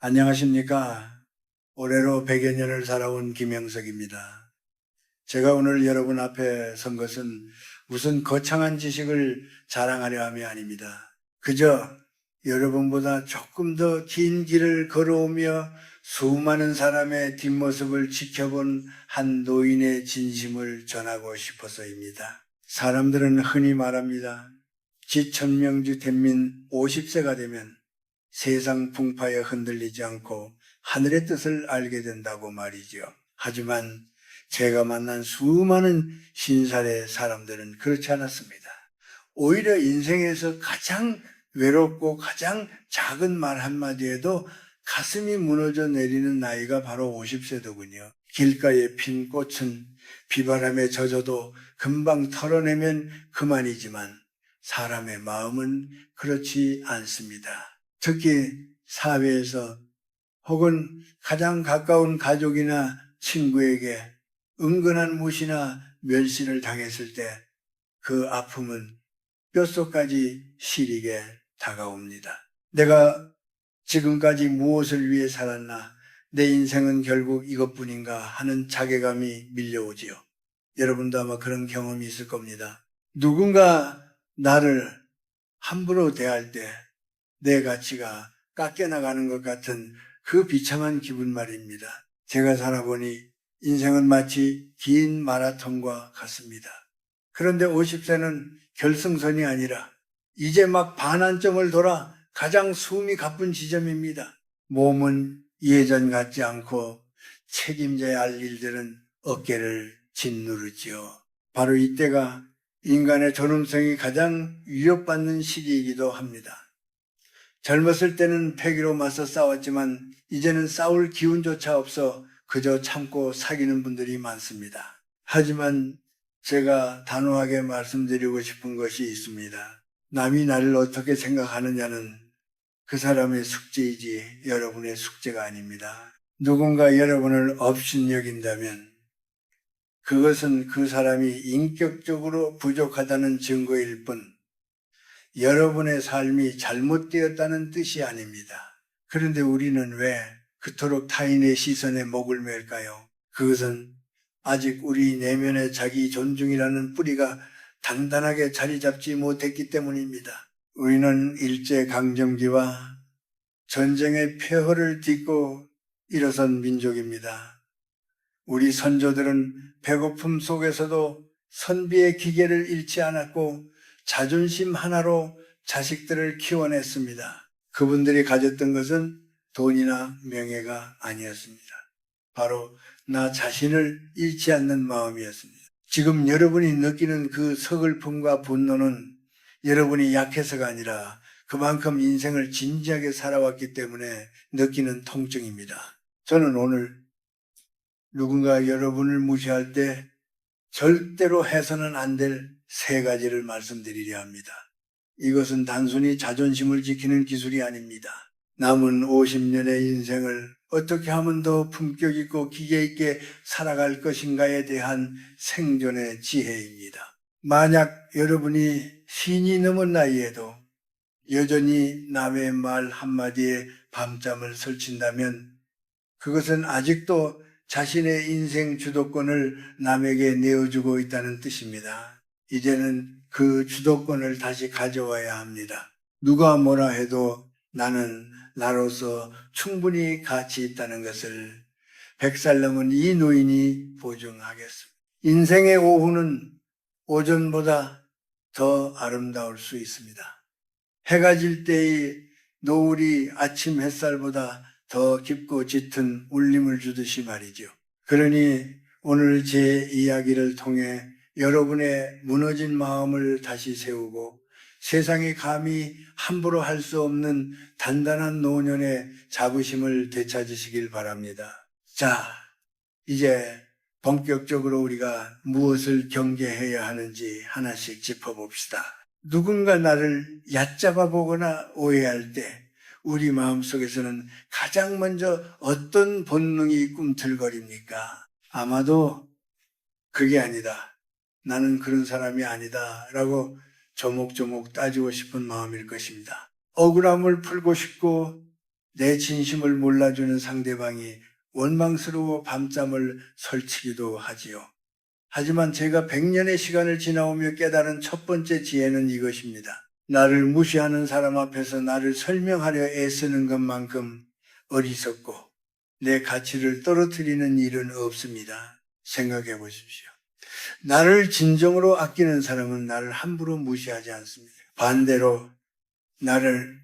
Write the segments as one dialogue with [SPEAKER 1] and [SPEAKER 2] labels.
[SPEAKER 1] 안녕하십니까. 올해로 100여 년을 살아온 김영석입니다. 제가 오늘 여러분 앞에 선 것은 무슨 거창한 지식을 자랑하려 함이 아닙니다. 그저 여러분보다 조금 더 긴 길을 걸어오며 수많은 사람의 뒷모습을 지켜본 한 노인의 진심을 전하고 싶어서입니다. 사람들은 흔히 말합니다. 지천명주 된민 50세가 되면 세상 풍파에 흔들리지 않고 하늘의 뜻을 알게 된다고 말이죠. 하지만 제가 만난 수많은 신살의 사람들은 그렇지 않았습니다. 오히려 인생에서 가장 외롭고 가장 작은 말 한마디에도 가슴이 무너져 내리는 나이가 바로 50세더군요. 길가에 핀 꽃은 비바람에 젖어도 금방 털어내면 그만이지만 사람의 마음은 그렇지 않습니다. 특히 사회에서 혹은 가장 가까운 가족이나 친구에게 은근한 무시나 멸시를 당했을 때 그 아픔은 뼛속까지 시리게 다가옵니다. 내가 지금까지 무엇을 위해 살았나? 내 인생은 결국 이것뿐인가 하는 자괴감이 밀려오지요. 여러분도 아마 그런 경험이 있을 겁니다. 누군가 나를 함부로 대할 때 내 가치가 깎여나가는 것 같은 그 비참한 기분 말입니다. 제가 살아보니 인생은 마치 긴 마라톤과 같습니다. 그런데 50세는 결승선이 아니라 이제 막 반환점을 돌아 가장 숨이 가쁜 지점입니다. 몸은 예전 같지 않고 책임져야 할 일들은 어깨를 짓누르지요. 바로 이때가 인간의 존엄성이 가장 위협받는 시기이기도 합니다. 젊었을 때는 패기로 맞서 싸웠지만 이제는 싸울 기운조차 없어 그저 참고 사귀는 분들이 많습니다. 하지만 제가 단호하게 말씀드리고 싶은 것이 있습니다. 남이 나를 어떻게 생각하느냐는 그 사람의 숙제이지 여러분의 숙제가 아닙니다. 누군가 여러분을 업신여긴다면 그것은 그 사람이 인격적으로 부족하다는 증거일 뿐 여러분의 삶이 잘못되었다는 뜻이 아닙니다. 그런데 우리는 왜 그토록 타인의 시선에 목을 맬까요? 그것은 아직 우리 내면의 자기 존중이라는 뿌리가 단단하게 자리 잡지 못했기 때문입니다. 우리는 일제강점기와 전쟁의 폐허를 딛고 일어선 민족입니다. 우리 선조들은 배고픔 속에서도 선비의 기계를 잃지 않았고 자존심 하나로 자식들을 키워냈습니다. 그분들이 가졌던 것은 돈이나 명예가 아니었습니다. 바로 나 자신을 잃지 않는 마음이었습니다. 지금 여러분이 느끼는 그 서글픔과 분노는 여러분이 약해서가 아니라 그만큼 인생을 진지하게 살아왔기 때문에 느끼는 통증입니다. 저는 오늘 누군가 여러분을 무시할 때 절대로 해서는 안 될 3가지를 말씀드리려 합니다. 이것은 단순히 자존심을 지키는 기술이 아닙니다. 남은 50년의 인생을 어떻게 하면 더 품격 있고 기계 있게 살아갈 것인가에 대한 생존의 지혜입니다. 만약 여러분이 신이 넘은 나이에도 여전히 남의 말 한마디에 밤잠을 설친다면 그것은 아직도 자신의 인생 주도권을 남에게 내어주고 있다는 뜻입니다. 이제는 그 주도권을 다시 가져와야 합니다. 누가 뭐라 해도 나는 나로서 충분히 가치 있다는 것을 100살 넘은 이 노인이 보증하겠습니다. 인생의 오후는 오전보다 더 아름다울 수 있습니다. 해가 질 때의 노을이 아침 햇살보다 더 깊고 짙은 울림을 주듯이 말이죠. 그러니 오늘 제 이야기를 통해 여러분의 무너진 마음을 다시 세우고 세상이 감히 함부로 할 수 없는 단단한 노년의 자부심을 되찾으시길 바랍니다. 자, 이제 본격적으로 우리가 무엇을 경계해야 하는지 하나씩 짚어봅시다. 누군가 나를 얕잡아 보거나 오해할 때 우리 마음속에서는 가장 먼저 어떤 본능이 꿈틀거립니까? 아마도 그게 아니다. 나는 그런 사람이 아니다. 라고 조목조목 따지고 싶은 마음일 것입니다. 억울함을 풀고 싶고 내 진심을 몰라주는 상대방이 원망스러워 밤잠을 설치기도 하지요. 하지만 제가 100년의 시간을 지나오며 깨달은 첫 번째 지혜는 이것입니다. 나를 무시하는 사람 앞에서 나를 설명하려 애쓰는 것만큼 어리석고 내 가치를 떨어뜨리는 일은 없습니다. 생각해 보십시오. 나를 진정으로 아끼는 사람은 나를 함부로 무시하지 않습니다. 반대로 나를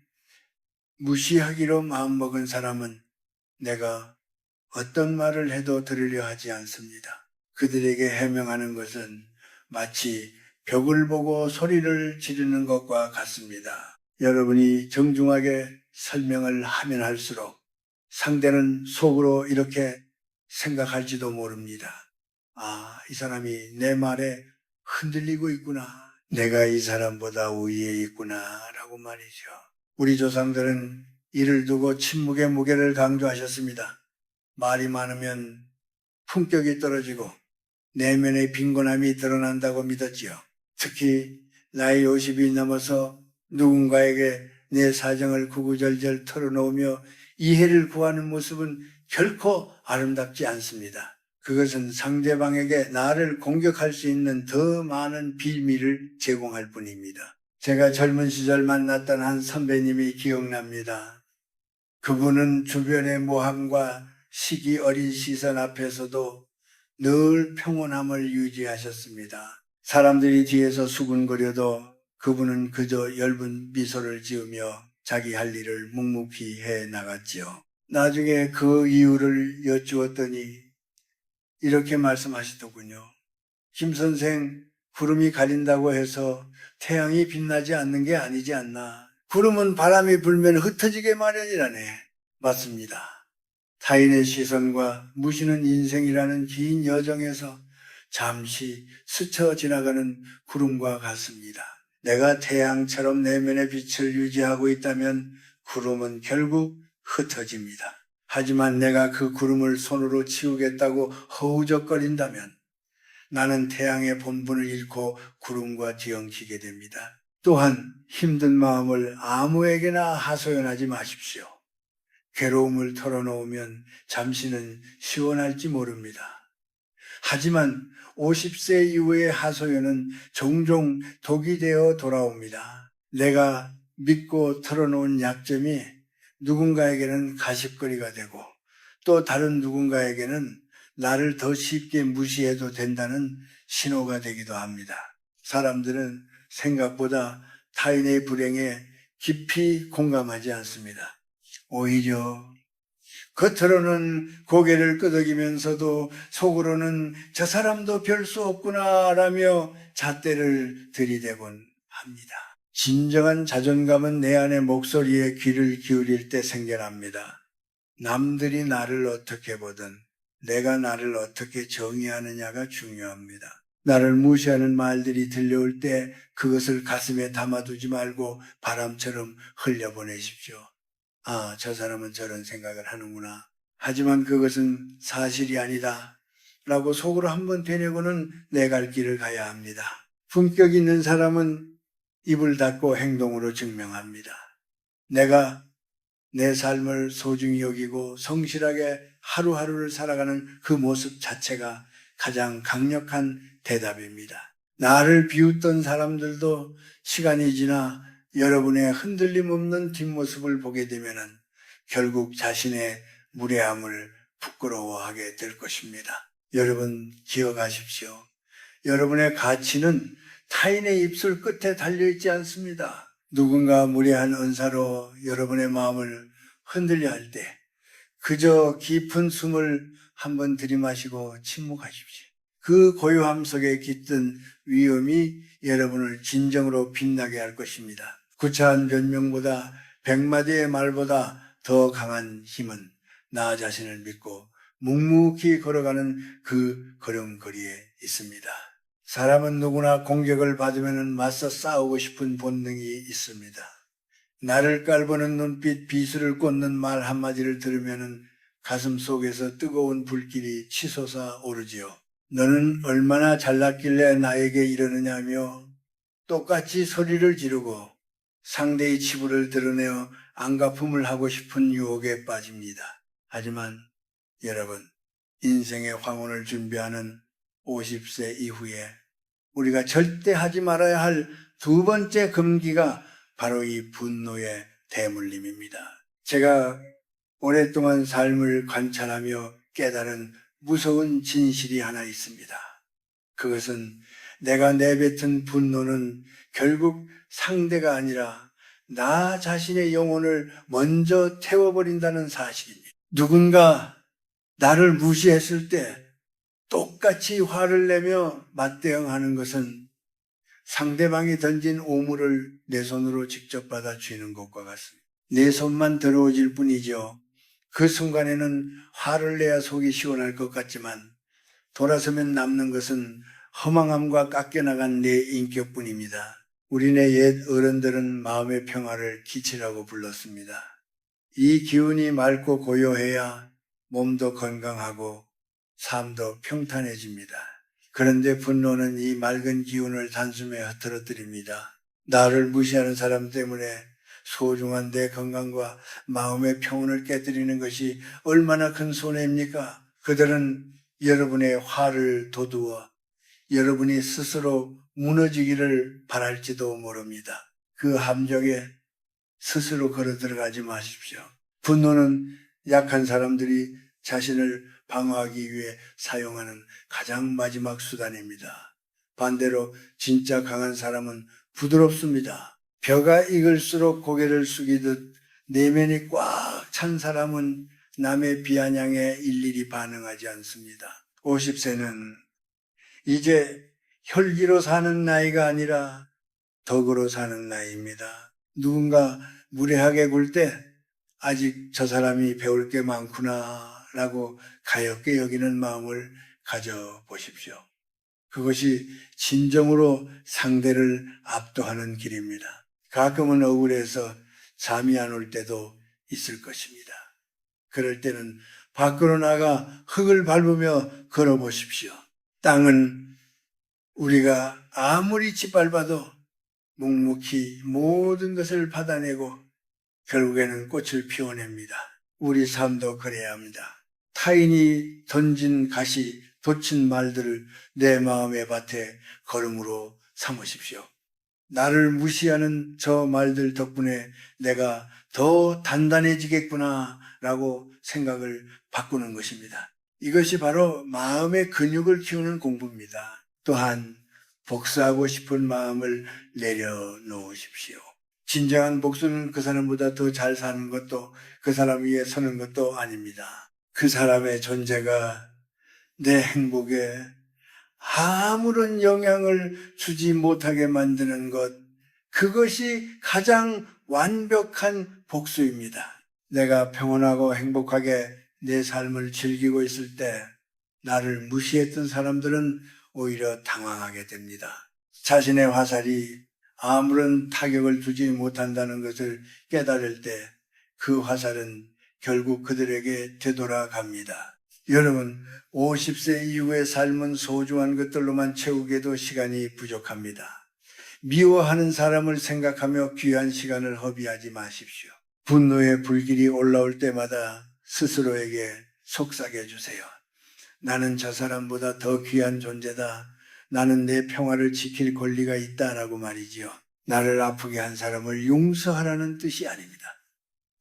[SPEAKER 1] 무시하기로 마음먹은 사람은 내가 어떤 말을 해도 들으려 하지 않습니다. 그들에게 해명하는 것은 마치 벽을 보고 소리를 지르는 것과 같습니다. 여러분이 정중하게 설명을 하면 할수록 상대는 속으로 이렇게 생각할지도 모릅니다. 아, 이 사람이 내 말에 흔들리고 있구나. 내가 이 사람보다 우위에 있구나 라고 말이죠. 우리 조상들은 이를 두고 침묵의 무게를 강조하셨습니다. 말이 많으면 품격이 떨어지고 내면의 빈곤함이 드러난다고 믿었지요. 특히 나이 50이 넘어서 누군가에게 내 사정을 구구절절 털어놓으며 이해를 구하는 모습은 결코 아름답지 않습니다. 그것은 상대방에게 나를 공격할 수 있는 더 많은 빌미를 제공할 뿐입니다. 제가 젊은 시절 만났던 한 선배님이 기억납니다. 그분은 주변의 모함과 시기 어린 시선 앞에서도 늘 평온함을 유지하셨습니다. 사람들이 뒤에서 수군거려도 그분은 그저 엷은 미소를 지으며 자기 할 일을 묵묵히 해 나갔지요. 나중에 그 이유를 여쭈었더니 이렇게 말씀하시더군요. 김 선생, 구름이 가린다고 해서 태양이 빛나지 않는 게 아니지 않나. 구름은 바람이 불면 흩어지게 마련이라네. 맞습니다. 타인의 시선과 무시는 인생이라는 긴 여정에서 잠시 스쳐 지나가는 구름과 같습니다. 내가 태양처럼 내면의 빛을 유지하고 있다면 구름은 결국 흩어집니다. 하지만 내가 그 구름을 손으로 치우겠다고 허우적거린다면 나는 태양의 본분을 잃고 구름과 뒤엉키게 됩니다. 또한 힘든 마음을 아무에게나 하소연하지 마십시오. 괴로움을 털어놓으면 잠시는 시원할지 모릅니다. 하지만 50세 이후의 하소연은 종종 독이 되어 돌아옵니다. 내가 믿고 털어놓은 약점이 누군가에게는 가십거리가 되고 또 다른 누군가에게는 나를 더 쉽게 무시해도 된다는 신호가 되기도 합니다. 사람들은 생각보다 타인의 불행에 깊이 공감하지 않습니다. 오히려 겉으로는 고개를 끄덕이면서도 속으로는 저 사람도 별 수 없구나 라며 잣대를 들이대곤 합니다. 진정한 자존감은 내 안의 목소리에 귀를 기울일 때 생겨납니다. 남들이 나를 어떻게 보든 내가 나를 어떻게 정의하느냐가 중요합니다. 나를 무시하는 말들이 들려올 때 그것을 가슴에 담아두지 말고 바람처럼 흘려보내십시오. 아, 저 사람은 저런 생각을 하는구나. 하지만 그것은 사실이 아니다. 라고 속으로 한번 되뇌고는 내 갈 길을 가야 합니다. 품격 있는 사람은 입을 닫고 행동으로 증명합니다. 내가 내 삶을 소중히 여기고 성실하게 하루하루를 살아가는 그 모습 자체가 가장 강력한 대답입니다. 나를 비웃던 사람들도 시간이 지나 여러분의 흔들림 없는 뒷모습을 보게 되면 결국 자신의 무례함을 부끄러워하게 될 것입니다. 여러분 기억하십시오. 여러분의 가치는 타인의 입술 끝에 달려있지 않습니다. 누군가 무례한 은사로 여러분의 마음을 흔들려 할 때 그저 깊은 숨을 한번 들이마시고 침묵하십시오. 그 고요함 속에 깃든 위엄이 여러분을 진정으로 빛나게 할 것입니다. 구차한 변명보다 100마디의 말보다 더 강한 힘은 나 자신을 믿고 묵묵히 걸어가는 그 걸음걸이에 있습니다. 사람은 누구나 공격을 받으면 맞서 싸우고 싶은 본능이 있습니다. 나를 깔보는 눈빛, 비수를 꽂는 말 한마디를 들으면 가슴 속에서 뜨거운 불길이 치솟아 오르지요. 너는 얼마나 잘났길래 나에게 이러느냐며 똑같이 소리를 지르고 상대의 치부를 드러내어 안갚음을 하고 싶은 유혹에 빠집니다. 하지만 여러분, 인생의 황혼을 준비하는 50세 이후에 우리가 절대 하지 말아야 할 두 번째 금기가 바로 이 분노의 대물림입니다. 제가 오랫동안 삶을 관찰하며 깨달은 무서운 진실이 하나 있습니다. 그것은 내가 내뱉은 분노는 결국 상대가 아니라 나 자신의 영혼을 먼저 태워버린다는 사실입니다. 누군가 나를 무시했을 때 똑같이 화를 내며 맞대응하는 것은 상대방이 던진 오물을 내 손으로 직접 받아 쥐는 것과 같습니다. 내 손만 더러워질 뿐이죠. 그 순간에는 화를 내야 속이 시원할 것 같지만 돌아서면 남는 것은 허망함과 깎여나간 내 인격뿐입니다. 우리네 옛 어른들은 마음의 평화를 기치라고 불렀습니다. 이 기운이 맑고 고요해야 몸도 건강하고 삶도 평탄해집니다. 그런데 분노는 이 맑은 기운을 단숨에 흐트러뜨립니다. 나를 무시하는 사람 때문에 소중한 내 건강과 마음의 평온을 깨뜨리는 것이 얼마나 큰 손해입니까? 그들은 여러분의 화를 돋우어 여러분이 스스로 무너지기를 바랄지도 모릅니다. 그 함정에 스스로 걸어 들어가지 마십시오. 분노는 약한 사람들이 자신을 방어하기 위해 사용하는 가장 마지막 수단입니다. 반대로 진짜 강한 사람은 부드럽습니다. 벼가 익을수록 고개를 숙이듯 내면이 꽉 찬 사람은 남의 비아냥에 일일이 반응하지 않습니다. 50세는 이제 혈기로 사는 나이가 아니라 덕으로 사는 나이입니다. 누군가 무례하게 굴 때 아직 저 사람이 배울 게 많구나 라고 가엽게 여기는 마음을 가져보십시오. 그것이 진정으로 상대를 압도하는 길입니다. 가끔은 억울해서 잠이 안 올 때도 있을 것입니다. 그럴 때는 밖으로 나가 흙을 밟으며 걸어보십시오. 땅은 우리가 아무리 짓밟아도 묵묵히 모든 것을 받아내고 결국에는 꽃을 피워냅니다. 우리 삶도 그래야 합니다. 타인이 던진 가시, 돋친 말들을 내 마음의 밭에 걸음으로 삼으십시오. 나를 무시하는 저 말들 덕분에 내가 더 단단해지겠구나 라고 생각을 바꾸는 것입니다. 이것이 바로 마음의 근육을 키우는 공부입니다. 또한 복수하고 싶은 마음을 내려놓으십시오. 진정한 복수는 그 사람보다 더 잘 사는 것도 그 사람 위에 서는 것도 아닙니다. 그 사람의 존재가 내 행복에 아무런 영향을 주지 못하게 만드는 것, 그것이 가장 완벽한 복수입니다. 내가 평온하고 행복하게 내 삶을 즐기고 있을 때 나를 무시했던 사람들은 오히려 당황하게 됩니다. 자신의 화살이 아무런 타격을 주지 못한다는 것을 깨달을 때 그 화살은 결국 그들에게 되돌아갑니다. 여러분, 50세 이후의 삶은 소중한 것들로만 채우기에도 시간이 부족합니다. 미워하는 사람을 생각하며 귀한 시간을 허비하지 마십시오. 분노의 불길이 올라올 때마다 스스로에게 속삭여 주세요. 나는 저 사람보다 더 귀한 존재다. 나는 내 평화를 지킬 권리가 있다라고 말이지요. 나를 아프게 한 사람을 용서하라는 뜻이 아닙니다.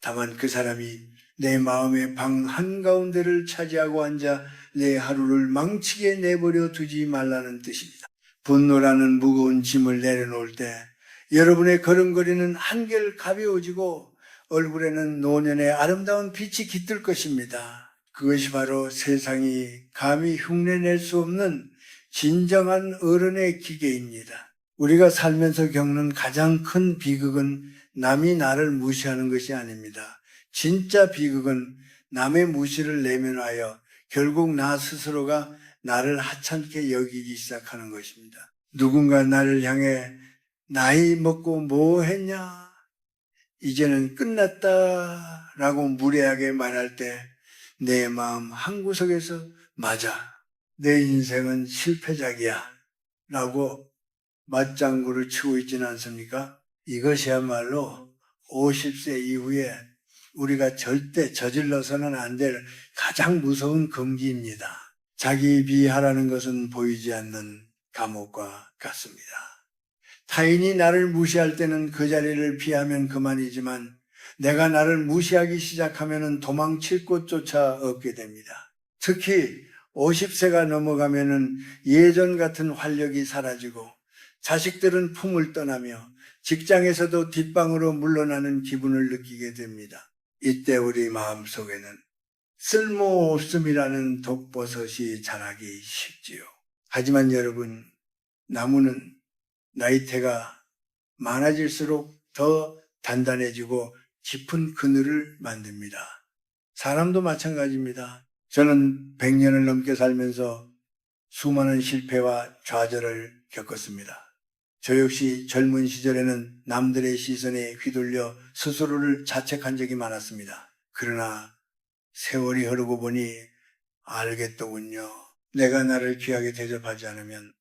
[SPEAKER 1] 다만 그 사람이 내 마음의 방 한가운데를 차지하고 앉아 내 하루를 망치게 내버려 두지 말라는 뜻입니다. 분노라는 무거운 짐을 내려놓을 때 여러분의 걸음걸이는 한결 가벼워지고 얼굴에는 노년의 아름다운 빛이 깃들 것입니다. 그것이 바로 세상이 감히 흉내낼 수 없는 진정한 어른의 기계입니다. 우리가 살면서 겪는 가장 큰 비극은 남이 나를 무시하는 것이 아닙니다. 진짜 비극은 남의 무시를 내면하여 결국 나 스스로가 나를 하찮게 여기기 시작하는 것입니다. 누군가 나를 향해 나이 먹고 뭐 했냐? 이제는 끝났다 라고 무례하게 말할 때 내 마음 한구석에서 맞아, 내 인생은 실패작이야 라고 맞장구를 치고 있지는 않습니까? 이것이야말로 50세 이후에 우리가 절대 저질러서는 안 될 가장 무서운 금기입니다. 자기 비하라는 것은 보이지 않는 감옥과 같습니다. 타인이 나를 무시할 때는 그 자리를 피하면 그만이지만 내가 나를 무시하기 시작하면 도망칠 곳조차 없게 됩니다. 특히 50세가 넘어가면은 예전 같은 활력이 사라지고 자식들은 품을 떠나며 직장에서도 뒷방으로 물러나는 기분을 느끼게 됩니다. 이때 우리 마음속에는 쓸모없음이라는 독버섯이 자라기 쉽지요. 하지만 여러분, 나무는 나이테가 많아질수록 더 단단해지고 깊은 그늘을 만듭니다. 사람도 마찬가지입니다. 저는 100년을 넘게 살면서 수많은 실패와 좌절을 겪었습니다. 저 역시 젊은 시절에는 남들의 시선에 휘둘려 스스로를 자책한 적이 많았습니다. 그러나 세월이 흐르고 보니 알겠더군요. 내가 나를 귀하게 대접하지 않으면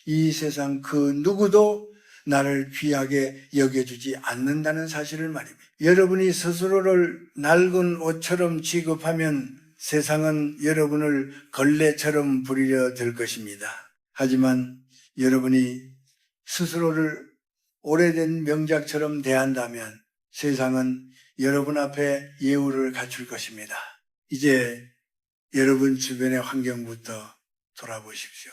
[SPEAKER 1] 이 세상 그 누구도 나를 귀하게 여겨주지 않는다는 사실을 말입니다. 여러분이 스스로를 낡은 옷처럼 취급하면 세상은 여러분을 걸레처럼 부리려 들 것입니다. 하지만 여러분이 스스로를 오래된 명작처럼 대한다면 세상은 여러분 앞에 예우를 갖출 것입니다. 이제 여러분 주변의 환경부터 돌아보십시오.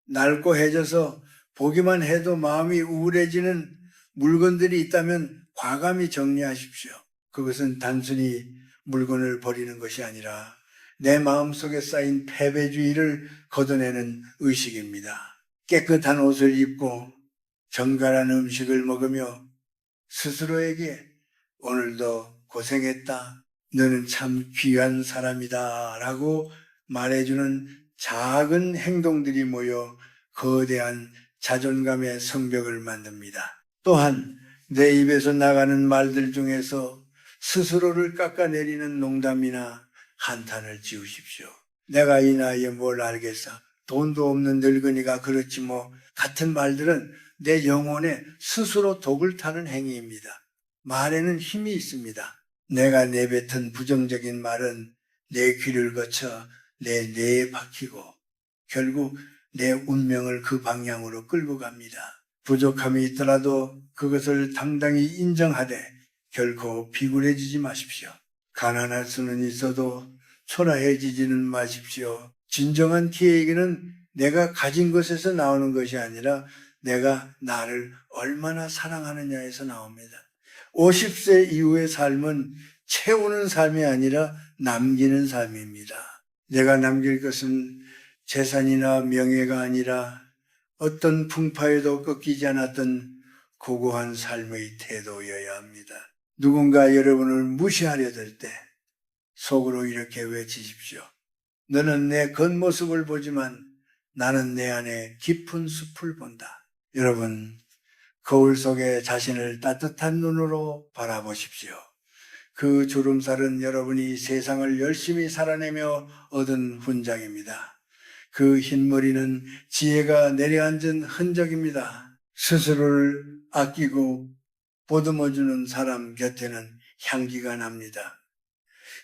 [SPEAKER 1] 낡고 해져서 보기만 해도 마음이 우울해지는 물건들이 있다면 과감히 정리하십시오. 그것은 단순히 물건을 버리는 것이 아니라 내 마음속에 쌓인 패배주의를 걷어내는 의식입니다. 깨끗한 옷을 입고 정갈한 음식을 먹으며 스스로에게 오늘도 고생했다. 너는 참 귀한 사람이다. 라고 말해주는 작은 행동들이 모여 거대한 자존감의 성벽을 만듭니다. 또한 내 입에서 나가는 말들 중에서 스스로를 깎아내리는 농담이나 한탄을 지우십시오. 내가 이 나이에 뭘 알겠어. 돈도 없는 늙은이가 그렇지 뭐. 같은 말들은 내 영혼에 스스로 독을 타는 행위입니다. 말에는 힘이 있습니다. 내가 내뱉은 부정적인 말은 내 귀를 거쳐 내 뇌에 박히고 결국 내 운명을 그 방향으로 끌고 갑니다. 부족함이 있더라도 그것을 당당히 인정하되 결코 비굴해지지 마십시오. 가난할 수는 있어도 초라해지지는 마십시오. 진정한 기회에게는 내가 가진 것에서 나오는 것이 아니라 내가 나를 얼마나 사랑하느냐에서 나옵니다. 50세 이후의 삶은 채우는 삶이 아니라 남기는 삶입니다. 내가 남길 것은 재산이나 명예가 아니라 어떤 풍파에도 꺾이지 않았던 고고한 삶의 태도여야 합니다. 누군가 여러분을 무시하려 들 때 속으로 이렇게 외치십시오. 너는 내 겉모습을 보지만 나는 내 안에 깊은 숲을 본다. 여러분, 거울 속에 자신을 따뜻한 눈으로 바라보십시오. 그 주름살은 여러분이 세상을 열심히 살아내며 얻은 훈장입니다. 그 흰머리는 지혜가 내려앉은 흔적입니다. 스스로를 아끼고 보듬어주는 사람 곁에는 향기가 납니다.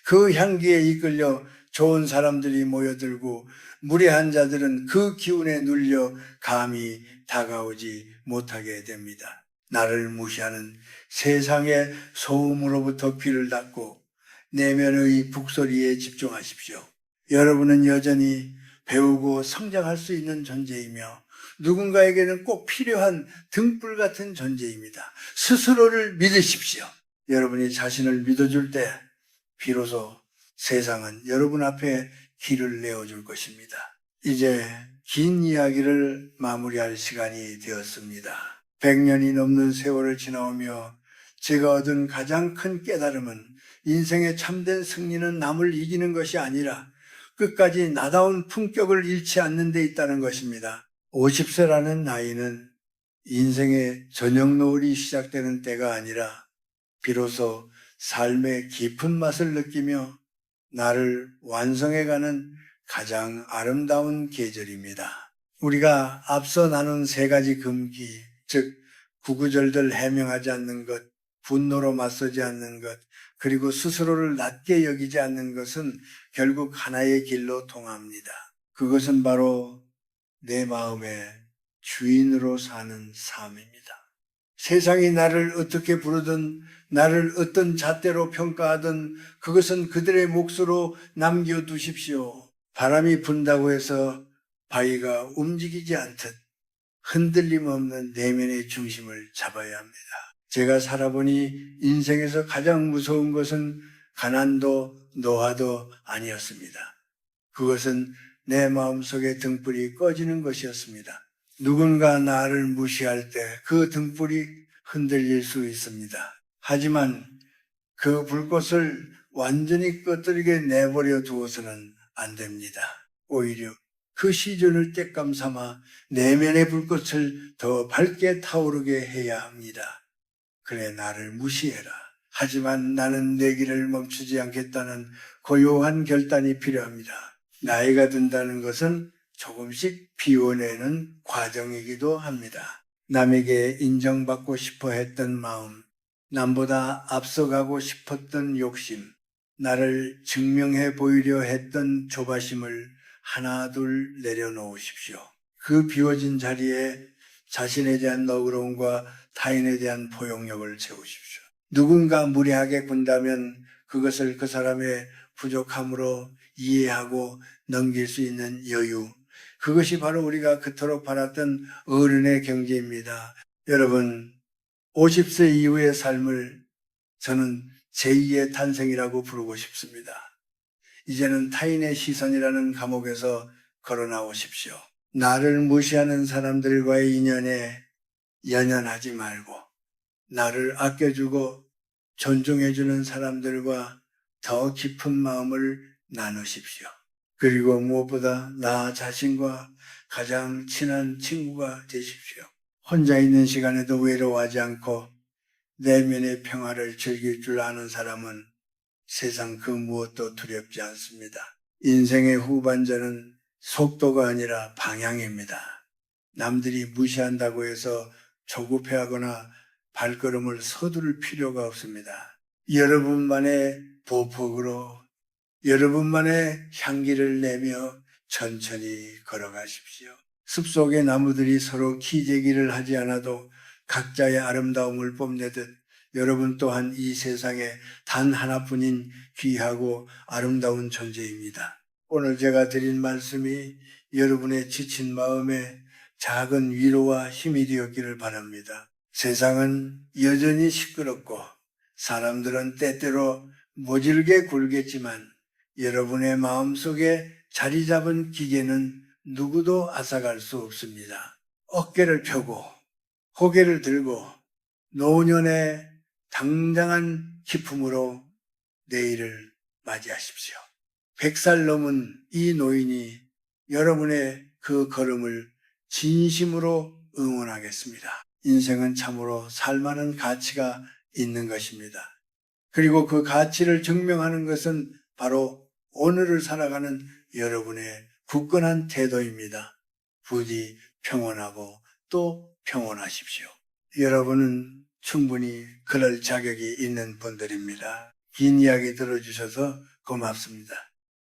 [SPEAKER 1] 그 향기에 이끌려 좋은 사람들이 모여들고 무례한 자들은 그 기운에 눌려 감히 다가오지 못하게 됩니다. 나를 무시하는 세상의 소음으로부터 귀를 닫고 내면의 북소리에 집중하십시오. 여러분은 여전히 배우고 성장할 수 있는 존재이며 누군가에게는 꼭 필요한 등불 같은 존재입니다. 스스로를 믿으십시오. 여러분이 자신을 믿어줄 때 비로소 세상은 여러분 앞에 길을 내어줄 것입니다. 이제 긴 이야기를 마무리할 시간이 되었습니다. 100년이 넘는 세월을 지나오며 제가 얻은 가장 큰 깨달음은 인생의 참된 승리는 남을 이기는 것이 아니라 끝까지 나다운 품격을 잃지 않는 데 있다는 것입니다. 50세라는 나이는 인생의 저녁 노을이 시작되는 때가 아니라 비로소 삶의 깊은 맛을 느끼며 나를 완성해가는 가장 아름다운 계절입니다. 우리가 앞서 나눈 세 가지 금기, 즉 구구절절 해명하지 않는 것, 분노로 맞서지 않는 것, 그리고 스스로를 낮게 여기지 않는 것은 결국 하나의 길로 통합니다. 그것은 바로 내 마음의 주인으로 사는 삶입니다. 세상이 나를 어떻게 부르든 나를 어떤 잣대로 평가하든 그것은 그들의 몫으로 남겨두십시오. 바람이 분다고 해서 바위가 움직이지 않듯 흔들림 없는 내면의 중심을 잡아야 합니다. 제가 살아보니 인생에서 가장 무서운 것은 가난도 노화도 아니었습니다. 그것은 내 마음속의 등불이 꺼지는 것이었습니다. 누군가 나를 무시할 때 그 등불이 흔들릴 수 있습니다. 하지만 그 불꽃을 완전히 꺼뜨리게 내버려 두어서는 안 됩니다. 오히려 그 시즌을 땔감 삼아 내면의 불꽃을 더 밝게 타오르게 해야 합니다. 그래, 나를 무시해라. 하지만 나는 내 길을 멈추지 않겠다는 고요한 결단이 필요합니다. 나이가 든다는 것은 조금씩 비워내는 과정이기도 합니다. 남에게 인정받고 싶어 했던 마음, 남보다 앞서가고 싶었던 욕심, 나를 증명해 보이려 했던 조바심을 하나 둘 내려놓으십시오. 그 비워진 자리에 자신에 대한 너그러움과 타인에 대한 포용력을 채우십시오. 누군가 무례하게 군다면 그것을 그 사람의 부족함으로 이해하고 넘길 수 있는 여유, 그것이 바로 우리가 그토록 바랐던 어른의 경지입니다. 여러분, 50세 이후의 삶을 저는 제2의 탄생이라고 부르고 싶습니다. 이제는 타인의 시선이라는 감옥에서 걸어나오십시오. 나를 무시하는 사람들과의 인연에 연연하지 말고 나를 아껴주고 존중해주는 사람들과 더 깊은 마음을 나누십시오. 그리고 무엇보다 나 자신과 가장 친한 친구가 되십시오. 혼자 있는 시간에도 외로워하지 않고 내면의 평화를 즐길 줄 아는 사람은 세상 그 무엇도 두렵지 않습니다. 인생의 후반전은 속도가 아니라 방향입니다. 남들이 무시한다고 해서 조급해하거나 발걸음을 서두를 필요가 없습니다. 여러분만의 보폭으로 여러분만의 향기를 내며 천천히 걸어가십시오. 숲속의 나무들이 서로 기재기를 하지 않아도 각자의 아름다움을 뽐내듯 여러분 또한 이 세상에 단 하나뿐인 귀하고 아름다운 존재입니다. 오늘 제가 드린 말씀이 여러분의 지친 마음에 작은 위로와 힘이 되었기를 바랍니다. 세상은 여전히 시끄럽고 사람들은 때때로 모질게 굴겠지만 여러분의 마음속에 자리 잡은 기계는 누구도 앗아갈 수 없습니다. 어깨를 펴고 고개를 들고 노년의 당당한 기품으로 내일을 맞이하십시오. 100살 넘은 이 노인이 여러분의 그 걸음을 진심으로 응원하겠습니다. 인생은 참으로 살만한 가치가 있는 것입니다. 그리고 그 가치를 증명하는 것은 바로 오늘을 살아가는 여러분의 굳건한 태도입니다. 부디 평온하고 또 평온하십시오. 여러분은 충분히 그럴 자격이 있는 분들입니다. 긴 이야기 들어주셔서 고맙습니다.